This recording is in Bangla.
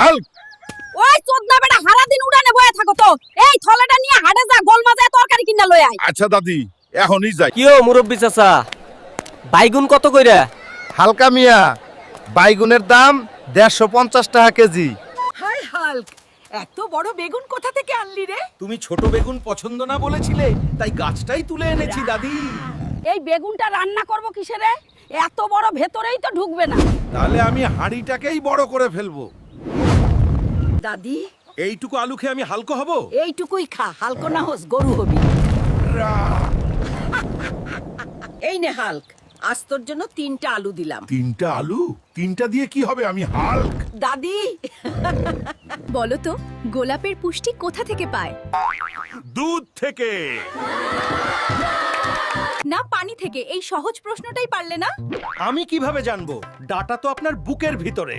হাল্ক। ওই চোদনা বেটা সারা দিন উড়ানে বয়ে থাকো তো। এই থলেটা নিয়ে হাটে যা, গোল মাজায় তরকারি কিনা লই আয়। আচ্ছা দাদি, এখনই যাই। কিও মুরব্বি চাচা, বাইগুন কত কইরা? হালকা মিয়া, বাইগুনের দাম 150 টাকা কেজি। হাই হাল্ক, এত বড় বেগুন কোথা থেকে আনলি রে? তুমি ছোট বেগুন পছন্দ না বলেছিলে, তাই গাছটাই তুলে এনেছি দাদি। এই বেগুনটা রান্না করব কিসেরে? এত বড় ভেতরেই তো ঢুকবে না। তাহলে আমি হাঁড়িটাকেই বড় করে ফেলবো। দাদি, এইটুকু আলু খেয়ে আমি হালকা হব? এইটুকুই খা, হালকা না হোস গরু হবি। এই নে হাল্ক, আজ তোর জন্য 3টা আলু দিলাম। 3টা আলু? 3টা দিয়ে কি হবে? আমি হাল্ক। দাদি, বলো তো, গোলাপের পুষ্টি কোথা থেকে পায়? দুধ থেকে। না পানি থেকে। এই সহজ প্রশ্নটাই পারলে না? আমি কিভাবে জানবো? ডাটা তো আপনার বুকের ভিতরে।